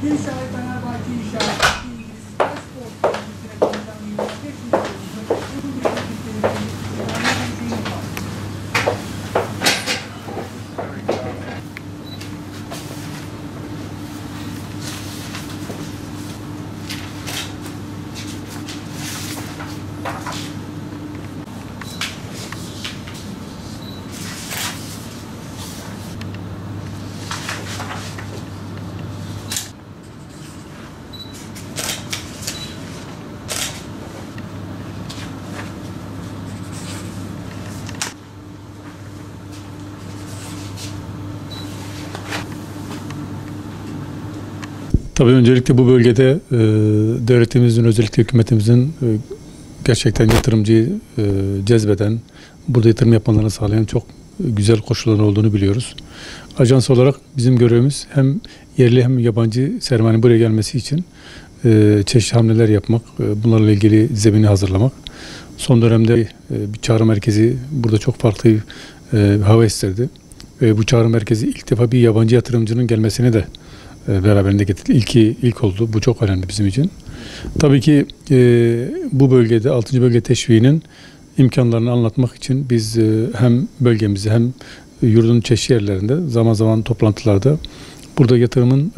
İnşallah Fenerbahçe inşallah. Tabii öncelikle bu bölgede devletimizin, özellikle hükümetimizin gerçekten yatırımcıyı cezbeden, burada yatırım yapmalarını sağlayan çok güzel koşulların olduğunu biliyoruz. Ajans olarak bizim görevimiz hem yerli hem yabancı sermayenin buraya gelmesi için çeşitli hamleler yapmak, bunlarla ilgili zemini hazırlamak. Son dönemde bir çağrı merkezi burada çok farklı hava isterdi. Bu çağrı merkezi ilk defa bir yabancı yatırımcının gelmesini de beraberinde getirdi. İlk oldu. Bu çok önemli bizim için. Tabii ki bu bölgede 6. bölge teşviğinin imkanlarını anlatmak için biz hem bölgemizi hem yurdun çeşitli yerlerinde zaman zaman toplantılarda burada yatırımın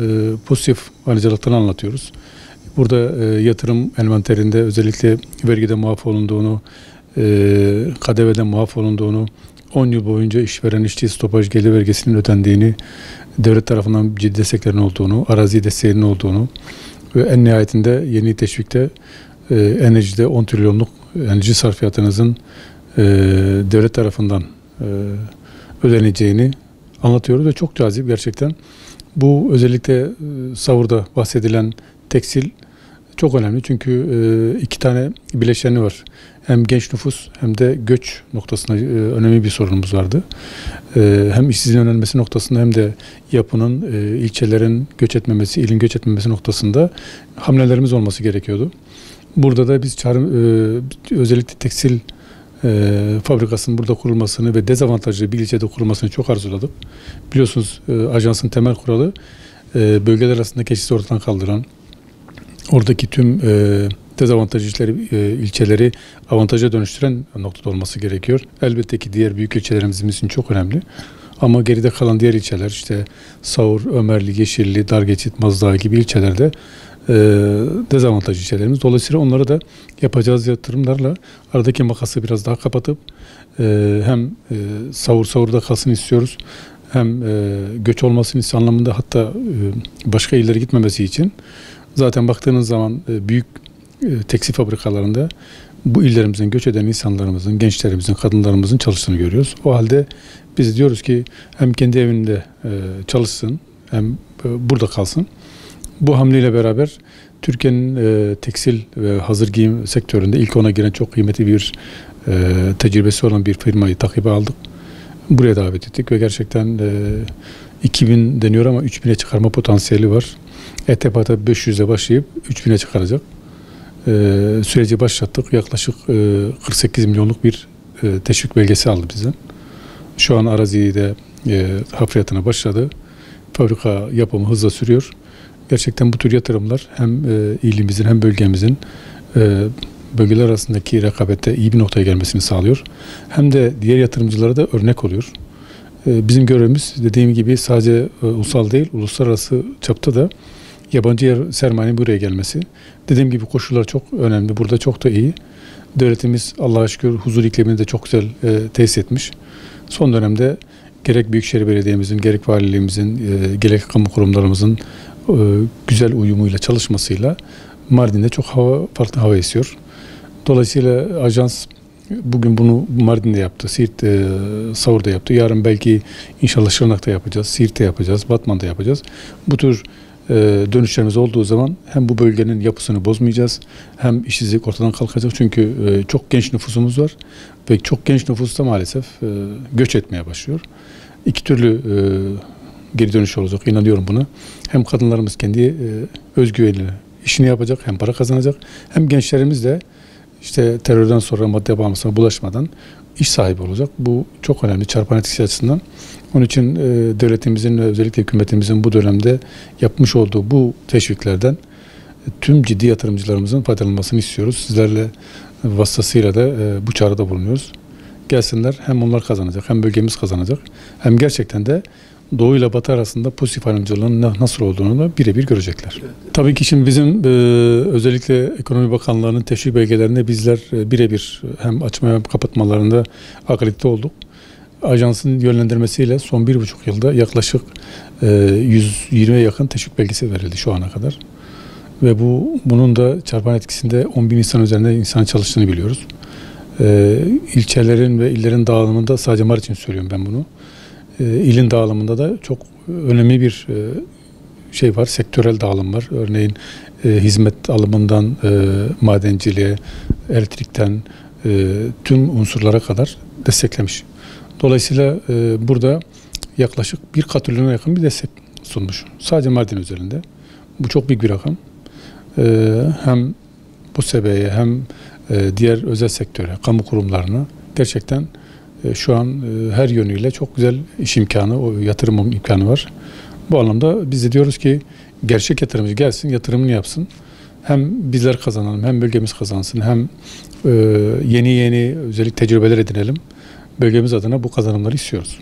pozitif ayrıcalıklarını anlatıyoruz. Burada yatırım envanterinde özellikle vergide muaf olunduğunu, KDV'den muaf olunduğunu, 10 yıl boyunca işveren işçi stopaj gelir vergisinin ödendiğini, devlet tarafından ciddi desteklerin olduğunu, arazi desteğinin olduğunu ve en nihayetinde yeni teşvikte enerjide 10 trilyonluk enerji sarfiyatınızın devlet tarafından ödeneceğini anlatıyoruz ve çok cazip gerçekten. Bu özellikle Savur'da bahsedilen tekstil çok önemli çünkü iki tane bileşeni var. Hem genç nüfus hem de göç noktasında önemli bir sorunumuz vardı. Hem işsizliğin önlenmesi noktasında hem de yapının, ilçelerin göç etmemesi, ilin göç etmemesi noktasında hamlelerimiz olması gerekiyordu. Burada da biz özellikle tekstil fabrikasının burada kurulmasını ve dezavantajlı bir ilçede kurulmasını çok arzuladık. Biliyorsunuz ajansın temel kuralı bölgeler arasındaki eşitsizliği ortadan kaldıran, oradaki tüm dezavantajlı ilçeleri avantaja dönüştüren noktada olması gerekiyor. Elbette ki diğer büyük ilçelerimiz için çok önemli. Ama geride kalan diğer ilçeler işte Savur, Ömerli, Yeşilli, Dargeçit, Mazdağ gibi ilçelerde dezavantajlı ilçelerimiz. Dolayısıyla onları da yapacağız yatırımlarla aradaki makası biraz daha kapatıp hem Savur'da kalsın istiyoruz. Hem göç olmasını anlamında hatta başka illere gitmemesi için zaten baktığınız zaman büyük tekstil fabrikalarında bu illerimizin göç eden insanlarımızın, gençlerimizin, kadınlarımızın çalıştığını görüyoruz. O halde biz diyoruz ki hem kendi evinde çalışsın hem burada kalsın. Bu hamleyle beraber Türkiye'nin tekstil ve hazır giyim sektöründe ilk 10'a giren çok kıymetli bir tecrübesi olan bir firmayı takibe aldık. Buraya davet ettik ve gerçekten 2000 deniyor ama 3000'e çıkarma potansiyeli var. Etepata 500'e başlayıp 3000'e çıkaracak. Süreci başlattık. Yaklaşık 48 milyonluk bir teşvik belgesi aldı bizden. Şu an araziyi de hafriyatına başladı. Fabrika yapımı hızla sürüyor. Gerçekten bu tür yatırımlar hem ilimizin hem bölgemizin bölgeler arasındaki rekabette iyi bir noktaya gelmesini sağlıyor. Hem de diğer yatırımcılara da örnek oluyor. Bizim görevimiz dediğim gibi sadece ulusal değil, uluslararası çapta da yabancı sermayenin buraya gelmesi. Dediğim gibi koşullar çok önemli. Burada çok da iyi. Devletimiz Allah'a şükür huzur iklimini de çok güzel tesis etmiş. Son dönemde gerek Büyükşehir Belediye'mizin, gerek valiliğimizin, gerek kamu kurumlarımızın güzel uyumuyla, çalışmasıyla Mardin'de çok farklı hava esiyor. Dolayısıyla ajans bugün bunu Mardin'de yaptı, Savur'da yaptı. Yarın belki inşallah Şırnak'ta yapacağız, Siirt'te yapacağız, Batman'da yapacağız. Bu tür dönüşlerimiz olduğu zaman hem bu bölgenin yapısını bozmayacağız, hem işsizlik ortadan kalkacak. Çünkü çok genç nüfusumuz var ve çok genç nüfus da maalesef göç etmeye başlıyor. İki türlü geri dönüş olacak, inanıyorum buna. Hem kadınlarımız kendi özgüveniyle işini yapacak, hem para kazanacak, hem gençlerimiz de işte terörden sonra madde bağımlılığına bulaşmadan iş sahibi olacak. Bu çok önemli çarpan etkisi açısından. Onun için devletimizin ve özellikle hükümetimizin bu dönemde yapmış olduğu bu teşviklerden tüm ciddi yatırımcılarımızın faydalanmasını istiyoruz. Sizlerle vasıtasıyla da bu çağrıda bulunuyoruz. Gelsinler, hem onlar kazanacak hem bölgemiz kazanacak. Hem gerçekten de Doğu ile Batı arasında pozitif ayrımcılığın nasıl olduğunu da birebir görecekler. Evet. Tabii ki şimdi bizim özellikle Ekonomi Bakanlığı'nın teşvik belgelerinde bizler birebir hem açma hem kapatmalarında akredite olduk. Ajansın yönlendirmesiyle son 1,5 yılda yaklaşık 120'ye yakın teşvik belgesi verildi şu ana kadar. Ve bunun da çarpan etkisinde 10.000 insan üzerinde insan çalıştığını biliyoruz. İlçelerin ve illerin dağılımında, sadece Maraş için söylüyorum ben bunu. İlin dağılımında da çok önemli bir şey var, sektörel dağılım var. Örneğin hizmet alımından madenciliğe, elektrikten tüm unsurlara kadar desteklemiş. Dolayısıyla burada yaklaşık 1 katrilyona yakın bir destek sunmuş. Sadece Mardin üzerinde. Bu çok büyük bir rakam. Hem BOSEB'ye hem diğer özel sektöre, kamu kurumlarına gerçekten şu an her yönüyle çok güzel iş imkanı, o yatırım imkanı var. Bu anlamda biz de diyoruz ki gerçek yatırımcı gelsin, yatırımını yapsın. Hem bizler kazanalım, hem bölgemiz kazansın, hem yeni özellikle tecrübeler edinelim. Bölgemiz adına bu kazanımları istiyoruz.